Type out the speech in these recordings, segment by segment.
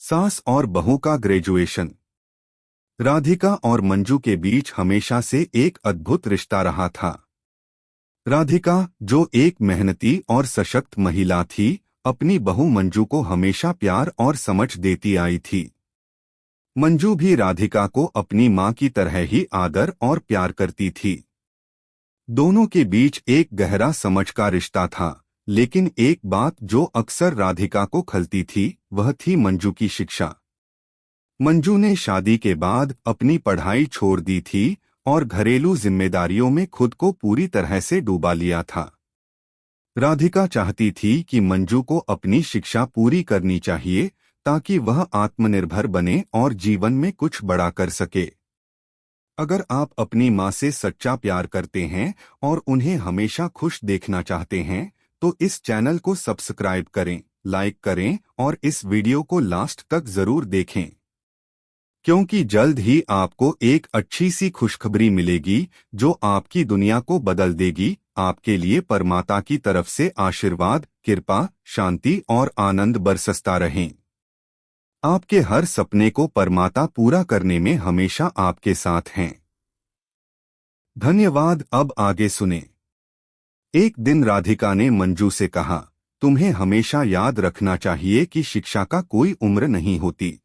सास और बहू का ग्रेजुएशन। राधिका और मंजू के बीच हमेशा से एक अद्भुत रिश्ता रहा था। राधिका, जो एक मेहनती और सशक्त महिला थी, अपनी बहू मंजू को हमेशा प्यार और समझ देती आई थी। मंजू भी राधिका को अपनी मां की तरह ही आदर और प्यार करती थी। दोनों के बीच एक गहरा समझ का रिश्ता था, लेकिन एक बात जो अक्सर राधिका को खलती थी, वह थी मंजू की शिक्षा। मंजू ने शादी के बाद अपनी पढ़ाई छोड़ दी थी और घरेलू जिम्मेदारियों में खुद को पूरी तरह से डूबा लिया था। राधिका चाहती थी कि मंजू को अपनी शिक्षा पूरी करनी चाहिए ताकि वह आत्मनिर्भर बने और जीवन में कुछ बड़ा कर सके। अगर आप अपनी मां से सच्चा प्यार करते हैं और उन्हें हमेशा खुश देखना चाहते हैं, तो इस चैनल को सब्सक्राइब करें, लाइक करें और इस वीडियो को लास्ट तक जरूर देखें, क्योंकि जल्द ही आपको एक अच्छी सी खुशखबरी मिलेगी जो आपकी दुनिया को बदल देगी। आपके लिए परमात्मा की तरफ से आशीर्वाद, कृपा, शांति और आनंद बरसता रहें। आपके हर सपने को परमात्मा पूरा करने में हमेशा आपके साथ हैं। धन्यवाद। अब आगे सुने। एक दिन राधिका ने मंजू से कहा, तुम्हें हमेशा याद रखना चाहिए कि शिक्षा का कोई उम्र नहीं होती।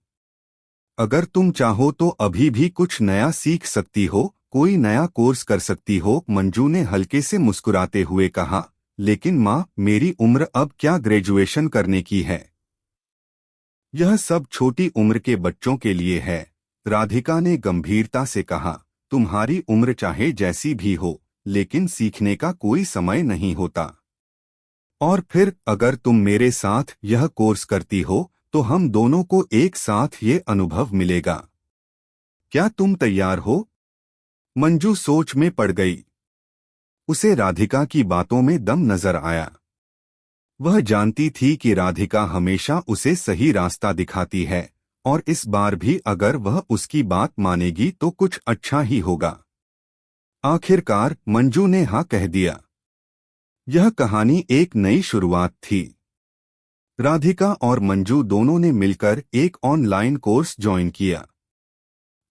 अगर तुम चाहो तो अभी भी कुछ नया सीख सकती हो, कोई नया कोर्स कर सकती हो। मंजू ने हल्के से मुस्कुराते हुए कहा, लेकिन माँ, मेरी उम्र अब क्या ग्रेजुएशन करने की है? यह सब छोटी उम्र के बच्चों के लिए है। राधिका ने गंभीरता से कहा, तुम्हारी उम्र चाहे जैसी भी हो, लेकिन सीखने का कोई समय नहीं होता। और फिर अगर तुम मेरे साथ यह कोर्स करती हो तो हम दोनों को एक साथ ये अनुभव मिलेगा। क्या तुम तैयार हो? मंजू सोच में पड़ गई। उसे राधिका की बातों में दम नजर आया। वह जानती थी कि राधिका हमेशा उसे सही रास्ता दिखाती है और इस बार भी अगर वह उसकी बात मानेगी तो कुछ अच्छा ही होगा। आखिरकार मंजू ने हाँ कह दिया। यह कहानी एक नई शुरुआत थी। राधिका और मंजू दोनों ने मिलकर एक ऑनलाइन कोर्स ज्वाइन किया।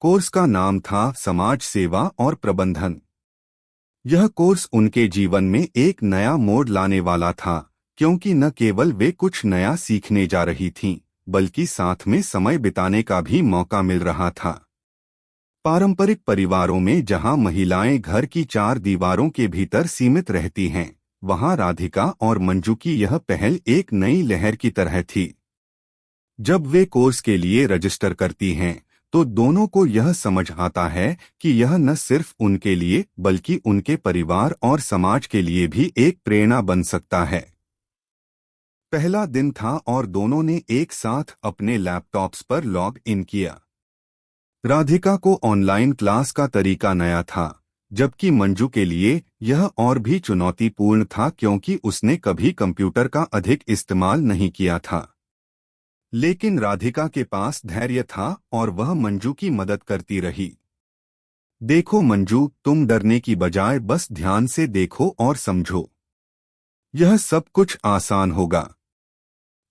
कोर्स का नाम था समाज सेवा और प्रबंधन। यह कोर्स उनके जीवन में एक नया मोड़ लाने वाला था, क्योंकि न केवल वे कुछ नया सीखने जा रही थीं, बल्कि साथ में समय बिताने का भी मौका मिल रहा था। पारंपरिक परिवारों में जहां महिलाएं घर की चार दीवारों के भीतर सीमित रहती हैं, वहां राधिका और मंजू की यह पहल एक नई लहर की तरह थी। जब वे कोर्स के लिए रजिस्टर करती हैं, तो दोनों को यह समझ आता है कि यह न सिर्फ उनके लिए बल्कि उनके परिवार और समाज के लिए भी एक प्रेरणा बन सकता है। पहला दिन था और दोनों ने एक साथ अपने लैपटॉप्स पर लॉग इन किया। राधिका को ऑनलाइन क्लास का तरीका नया था, जबकि मंजू के लिए यह और भी चुनौतीपूर्ण था, क्योंकि उसने कभी कंप्यूटर का अधिक इस्तेमाल नहीं किया था। लेकिन राधिका के पास धैर्य था और वह मंजू की मदद करती रही। देखो मंजू, तुम डरने की बजाय बस ध्यान से देखो और समझो। यह सब कुछ आसान होगा।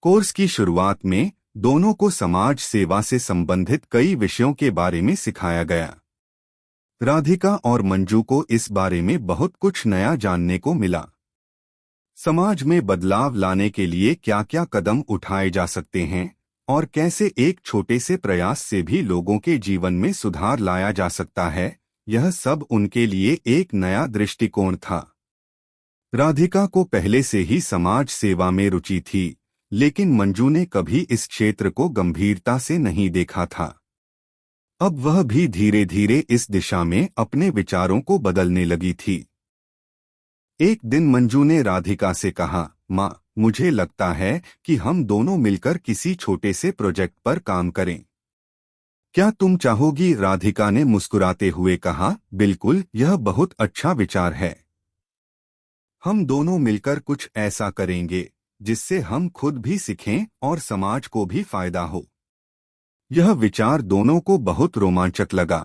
कोर्स की शुरुआत में दोनों को समाज सेवा से संबंधित कई विषयों के बारे में सिखाया गया। राधिका और मंजू को इस बारे में बहुत कुछ नया जानने को मिला। समाज में बदलाव लाने के लिए क्या क्या कदम उठाए जा सकते हैं और कैसे एक छोटे से प्रयास से भी लोगों के जीवन में सुधार लाया जा सकता है। यह सब उनके लिए एक नया दृष्टिकोण था। राधिका को पहले से ही समाज सेवा में रुचि थी, लेकिन मंजू ने कभी इस क्षेत्र को गंभीरता से नहीं देखा था। अब वह भी धीरे धीरे इस दिशा में अपने विचारों को बदलने लगी थी। एक दिन मंजू ने राधिका से कहा, माँ, मुझे लगता है कि हम दोनों मिलकर किसी छोटे से प्रोजेक्ट पर काम करें। क्या तुम चाहोगी? राधिका ने मुस्कुराते हुए कहा, बिल्कुल, यह बहुत अच्छा विचार है। हम दोनों मिलकर कुछ ऐसा करेंगे जिससे हम खुद भी सीखें और समाज को भी फायदा हो। यह विचार दोनों को बहुत रोमांचक लगा।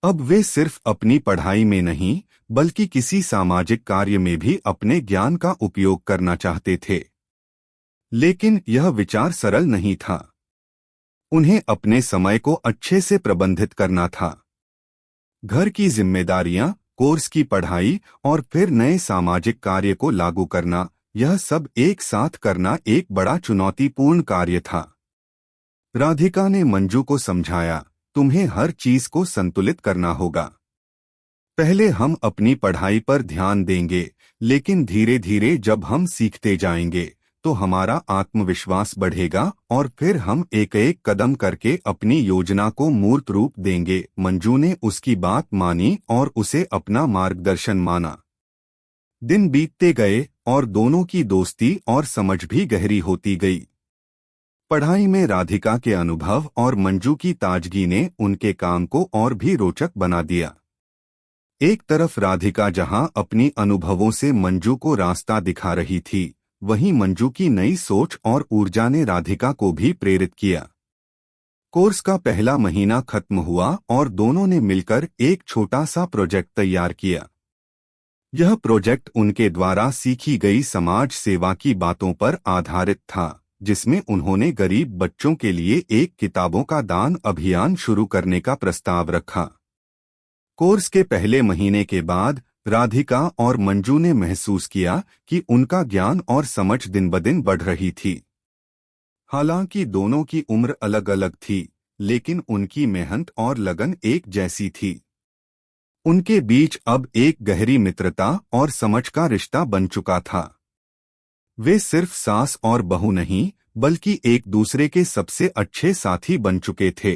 अब वे सिर्फ अपनी पढ़ाई में नहीं, बल्कि किसी सामाजिक कार्य में भी अपने ज्ञान का उपयोग करना चाहते थे। लेकिन यह विचार सरल नहीं था। उन्हें अपने समय को अच्छे से प्रबंधित करना था। घर की जिम्मेदारियां, कोर्स की पढ़ाई और फिर नए सामाजिक कार्य को लागू करना, यह सब एक साथ करना एक बड़ा चुनौतीपूर्ण कार्य था। राधिका ने मंजू को समझाया, तुम्हें हर चीज को संतुलित करना होगा। पहले हम अपनी पढ़ाई पर ध्यान देंगे, लेकिन धीरे धीरे जब हम सीखते जाएंगे तो हमारा आत्मविश्वास बढ़ेगा और फिर हम एक एक कदम करके अपनी योजना को मूर्त रूप देंगे। मंजू ने उसकी बात मानी और उसे अपना मार्गदर्शन माना। दिन बीतते गए और दोनों की दोस्ती और समझ भी गहरी होती गई। पढ़ाई में राधिका के अनुभव और मंजू की ताजगी ने उनके काम को और भी रोचक बना दिया। एक तरफ राधिका जहां अपनी अनुभवों से मंजू को रास्ता दिखा रही थी, वहीं मंजू की नई सोच और ऊर्जा ने राधिका को भी प्रेरित किया। कोर्स का पहला महीना खत्म हुआ और दोनों ने मिलकर एक छोटा सा प्रोजेक्ट तैयार किया। यह प्रोजेक्ट उनके द्वारा सीखी गई समाज सेवा की बातों पर आधारित था, जिसमें उन्होंने गरीब बच्चों के लिए एक किताबों का दान अभियान शुरू करने का प्रस्ताव रखा। कोर्स के पहले महीने के बाद राधिका और मंजू ने महसूस किया कि उनका ज्ञान और समझ दिन ब दिन बढ़ रही थी। हालांकि दोनों की उम्र अलग अलग थी, लेकिन उनकी मेहनत और लगन एक जैसी थी। उनके बीच अब एक गहरी मित्रता और समझ का रिश्ता बन चुका था। वे सिर्फ सास और बहू नहीं, बल्कि एक दूसरे के सबसे अच्छे साथी बन चुके थे।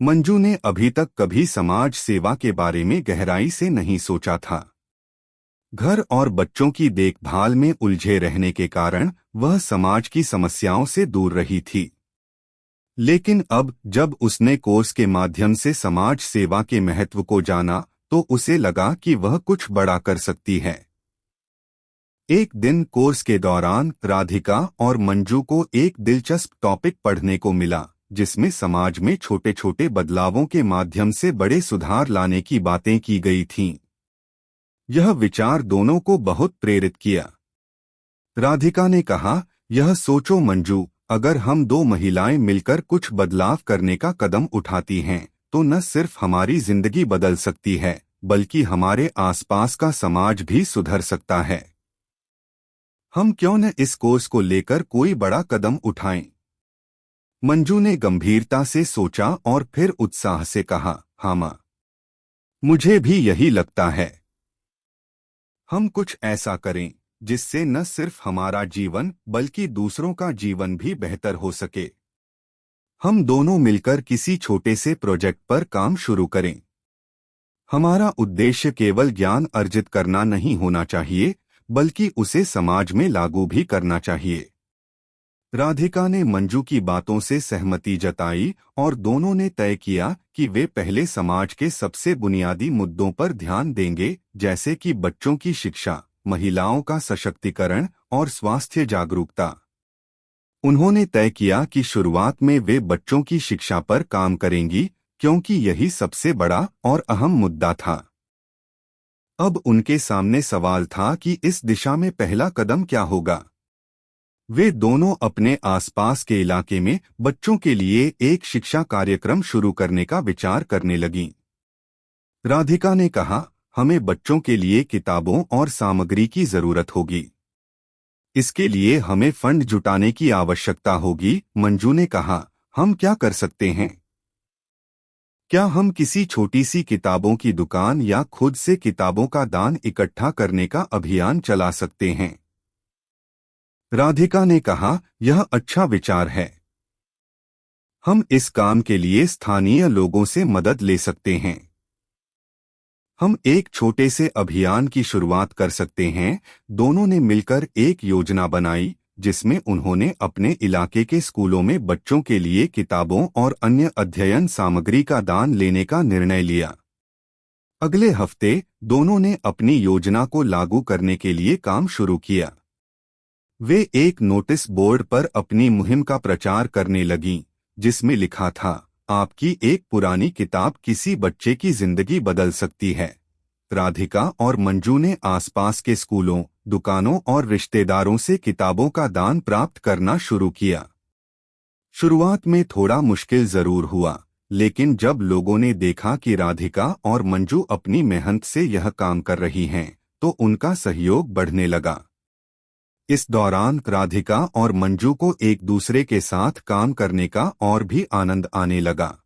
मंजू ने अभी तक कभी समाज सेवा के बारे में गहराई से नहीं सोचा था। घर और बच्चों की देखभाल में उलझे रहने के कारण वह समाज की समस्याओं से दूर रही थी। लेकिन अब जब उसने कोर्स के माध्यम से समाज सेवा के महत्व को जाना, तो उसे लगा कि वह कुछ बड़ा कर सकती है। एक दिन कोर्स के दौरान राधिका और मंजू को एक दिलचस्प टॉपिक पढ़ने को मिला, जिसमें समाज में छोटे छोटे बदलावों के माध्यम से बड़े सुधार लाने की बातें की गई थीं। यह विचार दोनों को बहुत प्रेरित किया। राधिका ने कहा, यह सोचो मंजू, अगर हम दो महिलाएं मिलकर कुछ बदलाव करने का कदम उठाती हैं, तो न सिर्फ हमारी जिंदगी बदल सकती है, बल्कि हमारे आसपास का समाज भी सुधर सकता है। हम क्यों न इस कोर्स को लेकर कोई बड़ा कदम उठाएं? मंजू ने गंभीरता से सोचा और फिर उत्साह से कहा, हाँ मां, मुझे भी यही लगता है। हम कुछ ऐसा करें जिससे न सिर्फ हमारा जीवन बल्कि दूसरों का जीवन भी बेहतर हो सके। हम दोनों मिलकर किसी छोटे से प्रोजेक्ट पर काम शुरू करें। हमारा उद्देश्य केवल ज्ञान अर्जित करना नहीं होना चाहिए, बल्कि उसे समाज में लागू भी करना चाहिए। राधिका ने मंजू की बातों से सहमति जताई और दोनों ने तय किया कि वे पहले समाज के सबसे बुनियादी मुद्दों पर ध्यान देंगे, जैसे कि बच्चों की शिक्षा, महिलाओं का सशक्तिकरण और स्वास्थ्य जागरूकता। उन्होंने तय किया कि शुरुआत में वे बच्चों की शिक्षा पर काम करेंगी, क्योंकि यही सबसे बड़ा और अहम मुद्दा था। अब उनके सामने सवाल था कि इस दिशा में पहला कदम क्या होगा। वे दोनों अपने आसपास के इलाके में बच्चों के लिए एक शिक्षा कार्यक्रम शुरू करने का विचार करने लगीं। राधिका ने कहा, हमें बच्चों के लिए किताबों और सामग्री की जरूरत होगी। इसके लिए हमें फंड जुटाने की आवश्यकता होगी। मंजू ने कहा, हम क्या कर सकते हैं? क्या हम किसी छोटी सी किताबों की दुकान या खुद से किताबों का दान इकट्ठा करने का अभियान चला सकते हैं? राधिका ने कहा, यह अच्छा विचार है। हम इस काम के लिए स्थानीय लोगों से मदद ले सकते हैं। हम एक छोटे से अभियान की शुरुआत कर सकते हैं। दोनों ने मिलकर एक योजना बनाई, जिसमें उन्होंने अपने इलाके के स्कूलों में बच्चों के लिए किताबों और अन्य अध्ययन सामग्री का दान लेने का निर्णय लिया। अगले हफ्ते दोनों ने अपनी योजना को लागू करने के लिए काम शुरू किया। वे एक नोटिस बोर्ड पर अपनी मुहिम का प्रचार करने लगीं, जिसमें लिखा था, आपकी एक पुरानी किताब किसी बच्चे की जिंदगी बदल सकती है। राधिका और मंजू ने आसपास के स्कूलों, दुकानों और रिश्तेदारों से किताबों का दान प्राप्त करना शुरू किया। शुरुआत में थोड़ा मुश्किल जरूर हुआ, लेकिन जब लोगों ने देखा कि राधिका और मंजू अपनी मेहनत से यह काम कर रही हैं, तो उनका सहयोग बढ़ने लगा। इस दौरान राधिका और मंजू को एक दूसरे के साथ काम करने का और भी आनंद आने लगा।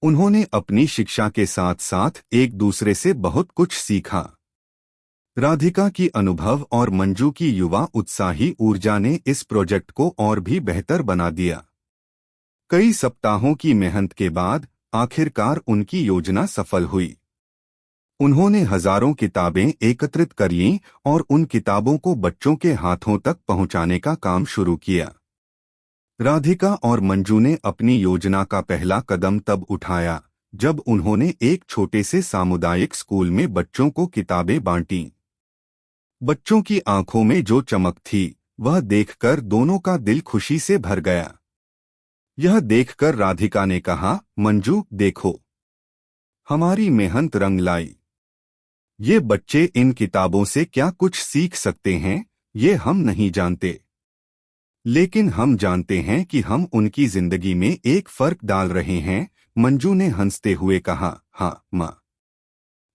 उन्होंने अपनी शिक्षा के साथ साथ एक दूसरे से बहुत कुछ सीखा। राधिका की अनुभव और मंजू की युवा उत्साही ऊर्जा ने इस प्रोजेक्ट को और भी बेहतर बना दिया। कई सप्ताहों की मेहनत के बाद आखिरकार उनकी योजना सफल हुई। उन्होंने हजारों किताबें एकत्रित कर लीं और उन किताबों को बच्चों के हाथों तक पहुंचाने का काम शुरू किया। राधिका और मंजू ने अपनी योजना का पहला कदम तब उठाया जब उन्होंने एक छोटे से सामुदायिक स्कूल में बच्चों को किताबें बांटीं। बच्चों की आंखों में जो चमक थी, वह देखकर दोनों का दिल खुशी से भर गया। यह देखकर राधिका ने कहा, मंजू देखो, हमारी मेहनत रंग लाई। ये बच्चे इन किताबों से क्या कुछ सीख सकते हैं, ये हम नहीं जानते, लेकिन हम जानते हैं कि हम उनकी जिंदगी में एक फर्क डाल रहे हैं। मंजू ने हंसते हुए कहा, हाँ माँ,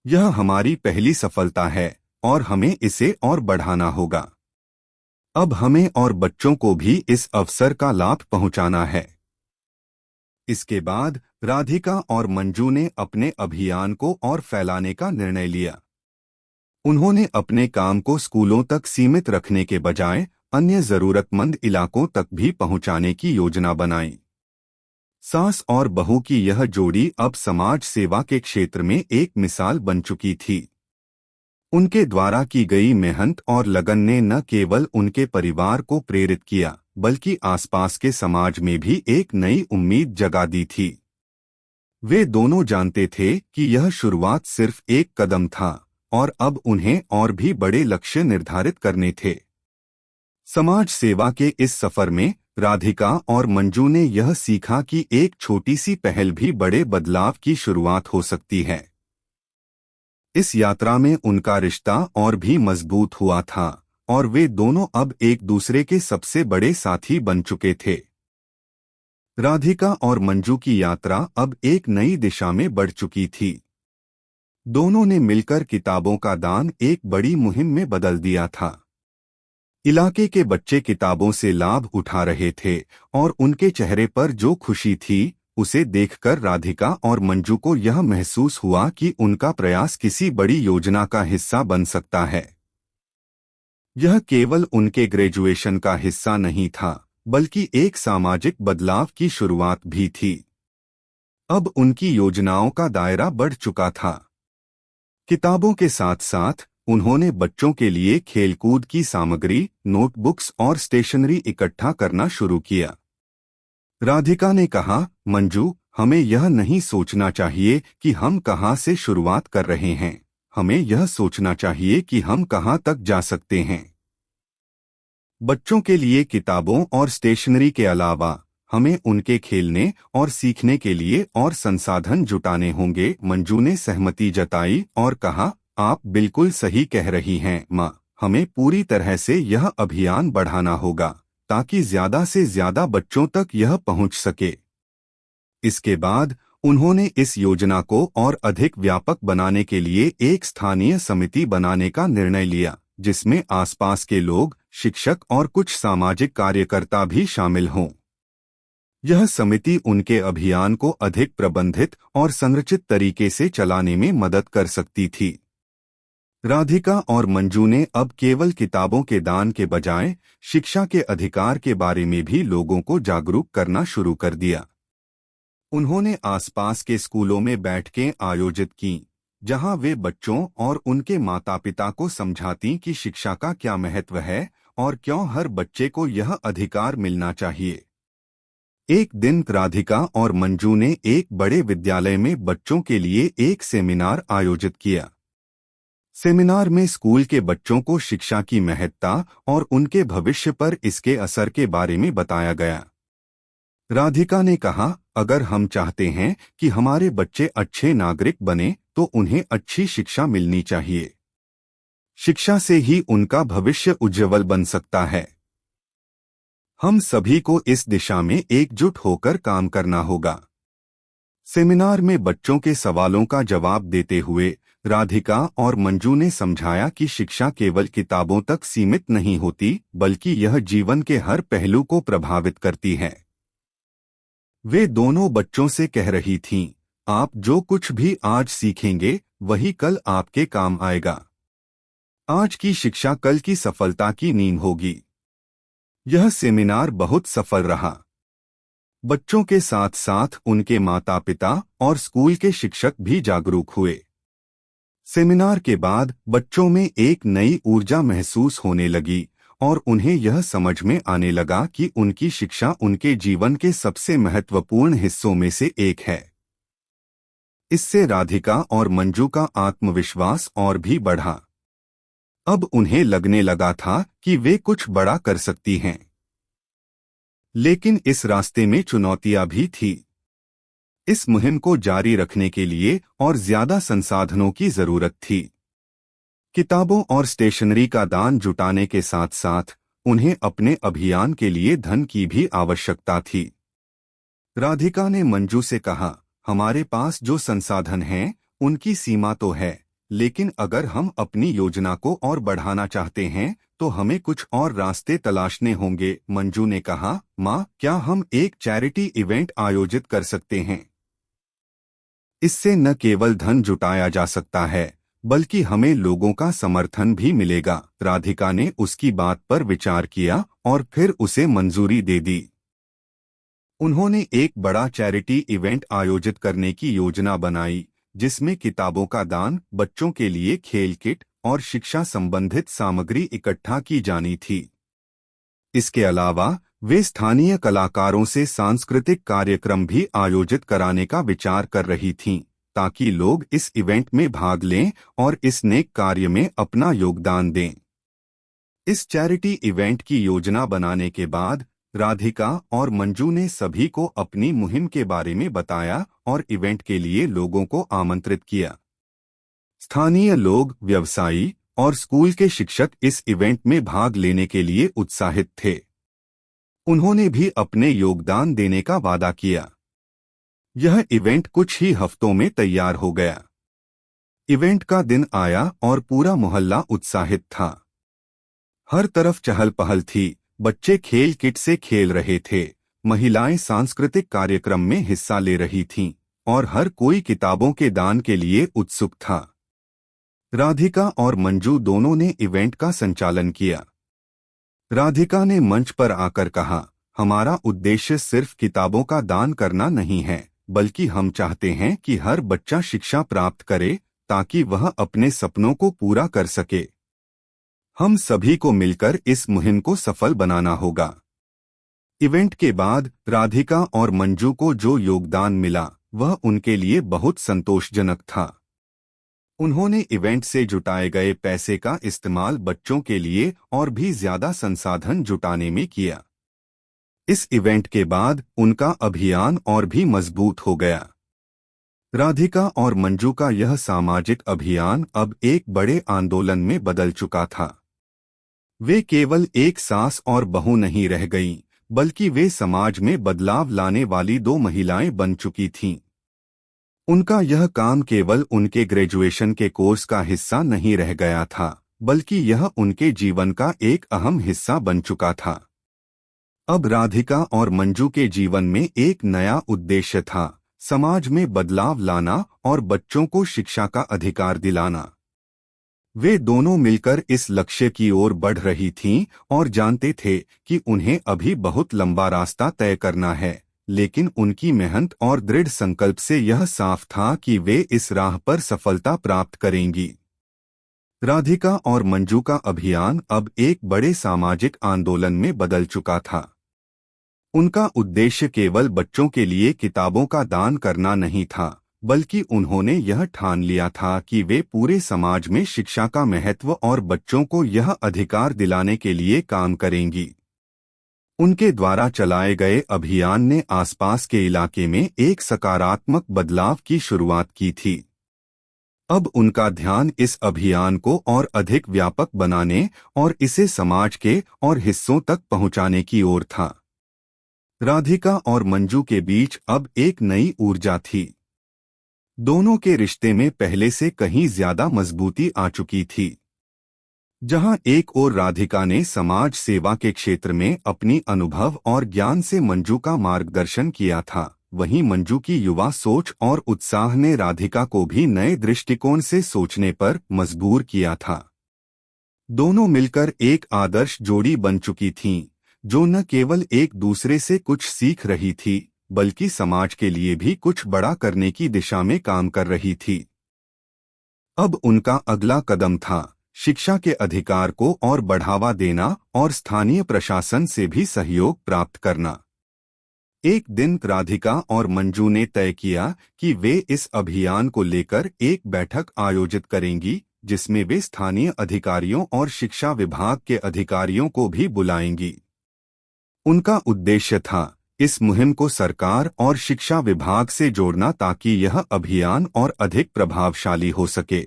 यह हमारी पहली सफलता है और हमें इसे और बढ़ाना होगा। अब हमें और बच्चों को भी इस अवसर का लाभ पहुंचाना है। इसके बाद राधिका और मंजू ने अपने अभियान को और फैलाने का निर्णय लिया। उन्होंने अपने काम को स्कूलों तक सीमित रखने के बजाय अन्य जरूरतमंद इलाकों तक भी पहुंचाने की योजना बनाई। सास और बहू की यह जोड़ी अब समाज सेवा के क्षेत्र में एक मिसाल बन चुकी थी। उनके द्वारा की गई मेहनत और लगन ने न केवल उनके परिवार को प्रेरित किया, बल्कि आसपास के समाज में भी एक नई उम्मीद जगा दी थी। वे दोनों जानते थे कि यह शुरुआत सिर्फ एक कदम था और अब उन्हें और भी बड़े लक्ष्य निर्धारित करने थे। समाज सेवा के इस सफर में राधिका और मंजू ने यह सीखा कि एक छोटी सी पहल भी बड़े बदलाव की शुरुआत हो सकती है। इस यात्रा में उनका रिश्ता और भी मजबूत हुआ था और वे दोनों अब एक दूसरे के सबसे बड़े साथी बन चुके थे। राधिका और मंजू की यात्रा अब एक नई दिशा में बढ़ चुकी थी। दोनों ने मिलकर किताबों का दान एक बड़ी मुहिम में बदल दिया था। इलाके के बच्चे किताबों से लाभ उठा रहे थे और उनके चेहरे पर जो खुशी थी, उसे देखकर राधिका और मंजू को यह महसूस हुआ कि उनका प्रयास किसी बड़ी योजना का हिस्सा बन सकता है। यह केवल उनके ग्रेजुएशन का हिस्सा नहीं था, बल्कि एक सामाजिक बदलाव की शुरुआत भी थी। अब उनकी योजनाओं का दायरा बढ़ चुका था। किताबों के साथ साथ उन्होंने बच्चों के लिए खेलकूद की सामग्री, नोटबुक्स और स्टेशनरी इकट्ठा करना शुरू किया। राधिका ने कहा, मंजू, हमें यह नहीं सोचना चाहिए कि हम कहां से शुरुआत कर रहे हैं, हमें यह सोचना चाहिए कि हम कहां तक जा सकते हैं। बच्चों के लिए किताबों और स्टेशनरी के अलावा हमें उनके खेलने और सीखने के लिए और संसाधन जुटाने होंगे। मंजू ने सहमति जताई और कहा, आप बिल्कुल सही कह रही हैं माँ, हमें पूरी तरह से यह अभियान बढ़ाना होगा ताकि ज्यादा से ज्यादा बच्चों तक यह पहुंच सके। इसके बाद उन्होंने इस योजना को और अधिक व्यापक बनाने के लिए एक स्थानीय समिति बनाने का निर्णय लिया, जिसमें आसपास के लोग, शिक्षक और कुछ सामाजिक कार्यकर्ता भी शामिल हों। यह समिति उनके अभियान को अधिक प्रबंधित और संरचित तरीके से चलाने में मदद कर सकती थी। राधिका और मंजू ने अब केवल किताबों के दान के बजाय शिक्षा के अधिकार के बारे में भी लोगों को जागरूक करना शुरू कर दिया। उन्होंने आसपास के स्कूलों में बैठकें आयोजित की, जहां वे बच्चों और उनके माता-पिता को समझाती कि शिक्षा का क्या महत्व है और क्यों हर बच्चे को यह अधिकार मिलना चाहिए। एक दिन राधिका और मंजू ने एक बड़े विद्यालय में बच्चों के लिए एक सेमिनार आयोजित किया। सेमिनार में स्कूल के बच्चों को शिक्षा की महत्ता और उनके भविष्य पर इसके असर के बारे में बताया गया। राधिका ने कहा, अगर हम चाहते हैं कि हमारे बच्चे अच्छे नागरिक बने, तो उन्हें अच्छी शिक्षा मिलनी चाहिए। शिक्षा से ही उनका भविष्य उज्जवल बन सकता है। हम सभी को इस दिशा में एकजुट होकर काम करना होगा। सेमिनार में बच्चों के सवालों का जवाब देते हुए राधिका और मंजू ने समझाया कि शिक्षा केवल किताबों तक सीमित नहीं होती, बल्कि यह जीवन के हर पहलू को प्रभावित करती है। वे दोनों बच्चों से कह रही थीं, आप जो कुछ भी आज सीखेंगे वही कल आपके काम आएगा। आज की शिक्षा कल की सफलता की नींव होगी। यह सेमिनार बहुत सफल रहा। बच्चों के साथ साथ उनके माता पिता और स्कूल के शिक्षक भी जागरूक हुए। सेमिनार के बाद बच्चों में एक नई ऊर्जा महसूस होने लगी और उन्हें यह समझ में आने लगा कि उनकी शिक्षा उनके जीवन के सबसे महत्वपूर्ण हिस्सों में से एक है। इससे राधिका और मंजू का आत्मविश्वास और भी बढ़ा। अब उन्हें लगने लगा था कि वे कुछ बड़ा कर सकती हैं। लेकिन इस रास्ते में चुनौतियां भी थी। इस मुहिम को जारी रखने के लिए और ज्यादा संसाधनों की जरूरत थी। किताबों और स्टेशनरी का दान जुटाने के साथ साथ उन्हें अपने अभियान के लिए धन की भी आवश्यकता थी। राधिका ने मंजू से कहा, हमारे पास जो संसाधन हैं उनकी सीमा तो है, लेकिन अगर हम अपनी योजना को और बढ़ाना चाहते हैं तो हमें कुछ और रास्ते तलाशने होंगे। मंजू ने कहा, माँ, क्या हम एक चैरिटी इवेंट आयोजित कर सकते हैं? इससे न केवल धन जुटाया जा सकता है, बल्कि हमें लोगों का समर्थन भी मिलेगा। राधिका ने उसकी बात पर विचार किया और फिर उसे मंजूरी दे दी। उन्होंने एक बड़ा चैरिटी इवेंट आयोजित करने की योजना बनाई, जिसमें किताबों का दान, बच्चों के लिए खेल किट और शिक्षा संबंधित सामग्री इकट्ठा की जानी थी। इसके अलावा वे स्थानीय कलाकारों से सांस्कृतिक कार्यक्रम भी आयोजित कराने का विचार कर रही थीं, ताकि लोग इस इवेंट में भाग लें और इस नेक कार्य में अपना योगदान दें। इस चैरिटी इवेंट की योजना बनाने के बाद राधिका और मंजू ने सभी को अपनी मुहिम के बारे में बताया और इवेंट के लिए लोगों को आमंत्रित किया। स्थानीय लोग, व्यवसायी और स्कूल के शिक्षक इस इवेंट में भाग लेने के लिए उत्साहित थे। उन्होंने भी अपने योगदान देने का वादा किया। यह इवेंट कुछ ही हफ्तों में तैयार हो गया। इवेंट का दिन आया और पूरा मोहल्ला उत्साहित था। हर तरफ चहल पहल थी। बच्चे खेल किट से खेल रहे थे, महिलाएं सांस्कृतिक कार्यक्रम में हिस्सा ले रही थीं और हर कोई किताबों के दान के लिए उत्सुक था। राधिका और मंजू दोनों ने इवेंट का संचालन किया। राधिका ने मंच पर आकर कहा, हमारा उद्देश्य सिर्फ किताबों का दान करना नहीं है, बल्कि हम चाहते हैं कि हर बच्चा शिक्षा प्राप्त करे ताकि वह अपने सपनों को पूरा कर सके। हम सभी को मिलकर इस मुहिम को सफल बनाना होगा। इवेंट के बाद राधिका और मंजू को जो योगदान मिला वह उनके लिए बहुत संतोषजनक था। उन्होंने इवेंट से जुटाए गए पैसे का इस्तेमाल बच्चों के लिए और भी ज्यादा संसाधन जुटाने में किया। इस इवेंट के बाद उनका अभियान और भी मजबूत हो गया। राधिका और मंजू का यह सामाजिक अभियान अब एक बड़े आंदोलन में बदल चुका था। वे केवल एक सास और बहू नहीं रह गईं, बल्कि वे समाज में बदलाव लाने वाली दो महिलाएं बन चुकी थीं। उनका यह काम केवल उनके ग्रेजुएशन के कोर्स का हिस्सा नहीं रह गया था, बल्कि यह उनके जीवन का एक अहम हिस्सा बन चुका था। अब राधिका और मंजू के जीवन में एक नया उद्देश्य था, समाज में बदलाव लाना और बच्चों को शिक्षा का अधिकार दिलाना। वे दोनों मिलकर इस लक्ष्य की ओर बढ़ रही थीं और जानते थे कि उन्हें अभी बहुत लंबा रास्ता तय करना है, लेकिन उनकी मेहनत और दृढ़ संकल्प से यह साफ था कि वे इस राह पर सफलता प्राप्त करेंगी। राधिका और मंजू का अभियान अब एक बड़े सामाजिक आंदोलन में बदल चुका था। उनका उद्देश्य केवल बच्चों के लिए किताबों का दान करना नहीं था, बल्कि उन्होंने यह ठान लिया था कि वे पूरे समाज में शिक्षा का महत्व और बच्चों को यह अधिकार दिलाने के लिए काम करेंगी। उनके द्वारा चलाए गए अभियान ने आसपास के इलाके में एक सकारात्मक बदलाव की शुरुआत की थी। अब उनका ध्यान इस अभियान को और अधिक व्यापक बनाने और इसे समाज के और हिस्सों तक पहुंचाने की ओर था। राधिका और मंजू के बीच अब एक नई ऊर्जा थी। दोनों के रिश्ते में पहले से कहीं ज्यादा मजबूती आ चुकी थी। जहां एक ओर राधिका ने समाज सेवा के क्षेत्र में अपनी अनुभव और ज्ञान से मंजू का मार्गदर्शन किया था, वहीं मंजू की युवा सोच और उत्साह ने राधिका को भी नए दृष्टिकोण से सोचने पर मजबूर किया था। दोनों मिलकर एक आदर्श जोड़ी बन चुकी थीं, जो न केवल एक दूसरे से कुछ सीख रही थी, बल्कि समाज के लिए भी कुछ बड़ा करने की दिशा में काम कर रही थी। अब उनका अगला कदम था शिक्षा के अधिकार को और बढ़ावा देना और स्थानीय प्रशासन से भी सहयोग प्राप्त करना। एक दिन राधिका और मंजू ने तय किया कि वे इस अभियान को लेकर एक बैठक आयोजित करेंगी, जिसमें वे स्थानीय अधिकारियों और शिक्षा विभाग के अधिकारियों को भी बुलाएंगी। उनका उद्देश्य था इस मुहिम को सरकार और शिक्षा विभाग से जोड़ना, ताकि यह अभियान और अधिक प्रभावशाली हो सके।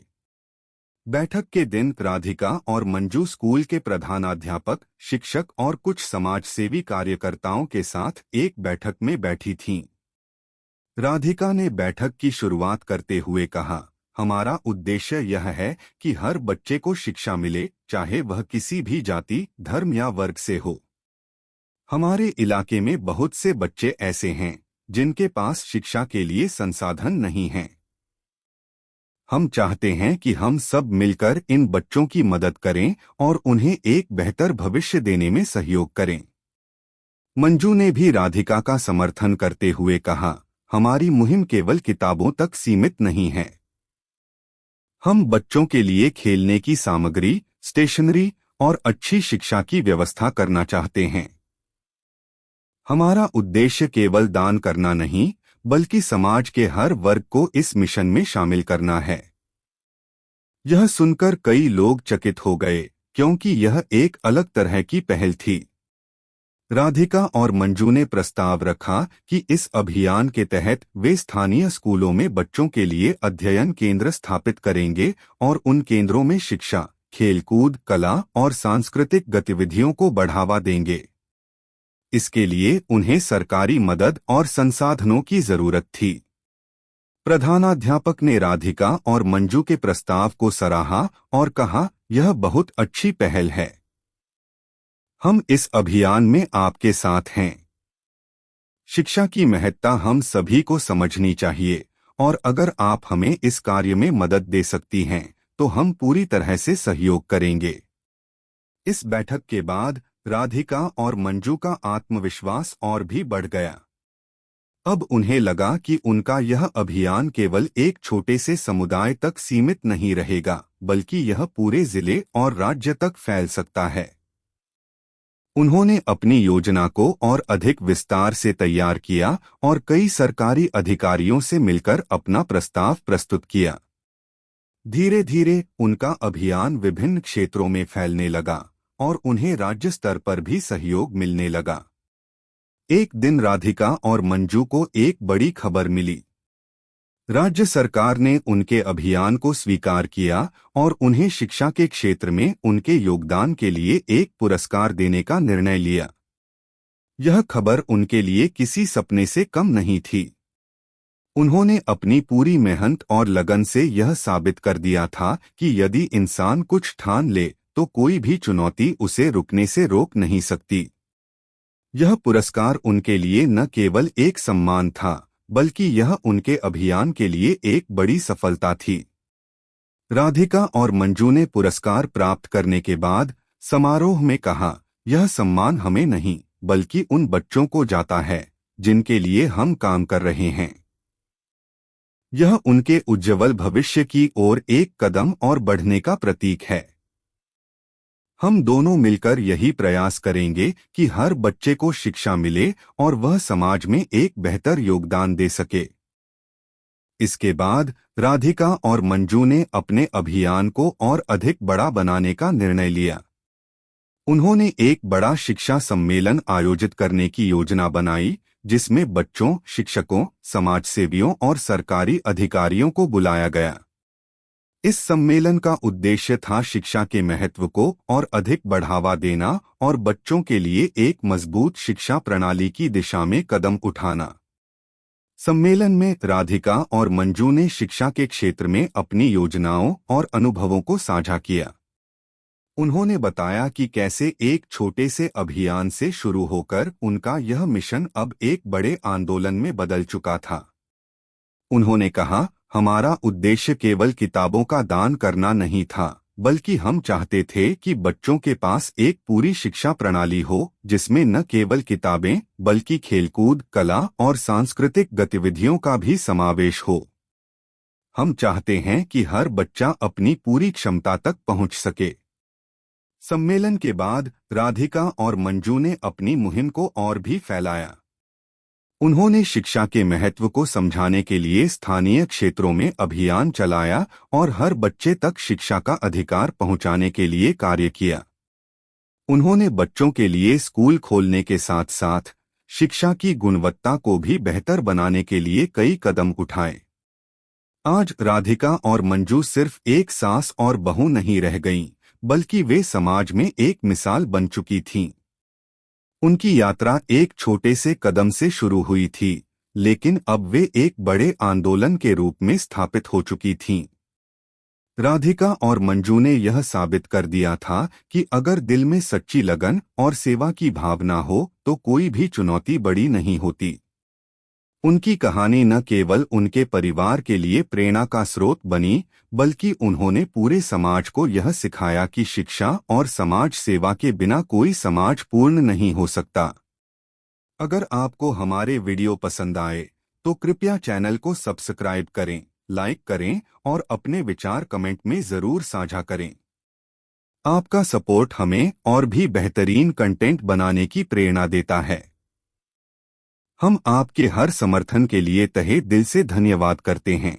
बैठक के दिन राधिका और मंजू स्कूल के प्रधानाध्यापक, शिक्षक और कुछ समाजसेवी कार्यकर्ताओं के साथ एक बैठक में बैठी थीं। राधिका ने बैठक की शुरुआत करते हुए कहा, हमारा उद्देश्य यह है कि हर बच्चे को शिक्षा मिले, चाहे वह किसी भी जाति, धर्म या वर्ग से हो। हमारे इलाके में बहुत से बच्चे ऐसे हैं जिनके पास शिक्षा के लिए संसाधन नहीं हैं। हम चाहते हैं कि हम सब मिलकर इन बच्चों की मदद करें और उन्हें एक बेहतर भविष्य देने में सहयोग करें। मंजू ने भी राधिका का समर्थन करते हुए कहा, हमारी मुहिम केवल किताबों तक सीमित नहीं है। हम बच्चों के लिए खेलने की सामग्री, स्टेशनरी और अच्छी शिक्षा की व्यवस्था करना चाहते हैं। हमारा उद्देश्य केवल दान करना नहीं, बल्कि समाज के हर वर्ग को इस मिशन में शामिल करना है। यह सुनकर कई लोग चकित हो गए, क्योंकि यह एक अलग तरह की पहल थी। राधिका और मंजू ने प्रस्ताव रखा कि इस अभियान के तहत वे स्थानीय स्कूलों में बच्चों के लिए अध्ययन केंद्र स्थापित करेंगे और उन केंद्रों में शिक्षा, खेलकूद, कला और सांस्कृतिक गतिविधियों को बढ़ावा देंगे। इसके लिए उन्हें सरकारी मदद और संसाधनों की जरूरत थी। प्रधानाध्यापक ने राधिका और मंजू के प्रस्ताव को सराहा और कहा, यह बहुत अच्छी पहल है। हम इस अभियान में आपके साथ हैं। शिक्षा की महत्ता हम सभी को समझनी चाहिए, और अगर आप हमें इस कार्य में मदद दे सकती हैं, तो हम पूरी तरह से सहयोग करेंगे। इस बैठक के बाद राधिका और मंजू का आत्मविश्वास और भी बढ़ गया। अब उन्हें लगा कि उनका यह अभियान केवल एक छोटे से समुदाय तक सीमित नहीं रहेगा, बल्कि यह पूरे जिले और राज्य तक फैल सकता है। उन्होंने अपनी योजना को और अधिक विस्तार से तैयार किया और कई सरकारी अधिकारियों से मिलकर अपना प्रस्ताव प्रस्तुत किया। धीरे धीरे उनका अभियान विभिन्न क्षेत्रों में फैलने लगा और उन्हें राज्य स्तर पर भी सहयोग मिलने लगा। एक दिन राधिका और मंजू को एक बड़ी खबर मिली। राज्य सरकार ने उनके अभियान को स्वीकार किया और उन्हें शिक्षा के क्षेत्र में उनके योगदान के लिए एक पुरस्कार देने का निर्णय लिया। यह खबर उनके लिए किसी सपने से कम नहीं थी। उन्होंने अपनी पूरी मेहनत और लगन से यह साबित कर दिया था कि यदि इंसान कुछ ठान ले, तो कोई भी चुनौती उसे रुकने से रोक नहीं सकती। यह पुरस्कार उनके लिए न केवल एक सम्मान था, बल्कि यह उनके अभियान के लिए एक बड़ी सफलता थी। राधिका और मंजू ने पुरस्कार प्राप्त करने के बाद समारोह में कहा, यह सम्मान हमें नहीं, बल्कि उन बच्चों को जाता है जिनके लिए हम काम कर रहे हैं। यह उनके उज्ज्वल भविष्य की ओर एक कदम और बढ़ने का प्रतीक है। हम दोनों मिलकर यही प्रयास करेंगे कि हर बच्चे को शिक्षा मिले और वह समाज में एक बेहतर योगदान दे सके। इसके बाद राधिका और मंजू ने अपने अभियान को और अधिक बड़ा बनाने का निर्णय लिया। उन्होंने एक बड़ा शिक्षा सम्मेलन आयोजित करने की योजना बनाई, जिसमें बच्चों, शिक्षकों, समाजसेवियों और सरकारी अधिकारियों को बुलाया गया। इस सम्मेलन का उद्देश्य था शिक्षा के महत्व को और अधिक बढ़ावा देना और बच्चों के लिए एक मजबूत शिक्षा प्रणाली की दिशा में कदम उठाना। सम्मेलन में राधिका और मंजू ने शिक्षा के क्षेत्र में अपनी योजनाओं और अनुभवों को साझा किया। उन्होंने बताया कि कैसे एक छोटे से अभियान से शुरू होकर उनका यह मिशन अब एक बड़े आंदोलन में बदल चुका था। उन्होंने कहा, हमारा उद्देश्य केवल किताबों का दान करना नहीं था, बल्कि हम चाहते थे कि बच्चों के पास एक पूरी शिक्षा प्रणाली हो जिसमें न केवल किताबें बल्कि खेलकूद, कला और सांस्कृतिक गतिविधियों का भी समावेश हो। हम चाहते हैं कि हर बच्चा अपनी पूरी क्षमता तक पहुंच सके। सम्मेलन के बाद राधिका और मंजू ने अपनी मुहिम को और भी फैलाया। उन्होंने शिक्षा के महत्व को समझाने के लिए स्थानीय क्षेत्रों में अभियान चलाया और हर बच्चे तक शिक्षा का अधिकार पहुंचाने के लिए कार्य किया। उन्होंने बच्चों के लिए स्कूल खोलने के साथ साथ शिक्षा की गुणवत्ता को भी बेहतर बनाने के लिए कई कदम उठाए। आज राधिका और मंजू सिर्फ एक सास और बहू नहीं रह गईं, बल्कि वे समाज में एक मिसाल बन चुकी थीं। उनकी यात्रा एक छोटे से कदम से शुरू हुई थी, लेकिन अब वे एक बड़े आंदोलन के रूप में स्थापित हो चुकी थीं। राधिका और मंजू ने यह साबित कर दिया था कि अगर दिल में सच्ची लगन और सेवा की भावना हो तो कोई भी चुनौती बड़ी नहीं होती। उनकी कहानी न केवल उनके परिवार के लिए प्रेरणा का स्रोत बनी, बल्कि उन्होंने पूरे समाज को यह सिखाया कि शिक्षा और समाज सेवा के बिना कोई समाज पूर्ण नहीं हो सकता। अगर आपको हमारे वीडियो पसंद आए तो कृपया चैनल को सब्सक्राइब करें, लाइक करें और अपने विचार कमेंट में जरूर साझा करें। आपका सपोर्ट हमें और भी बेहतरीन कंटेंट बनाने की प्रेरणा देता है। हम आपके हर समर्थन के लिए तहे दिल से धन्यवाद करते हैं।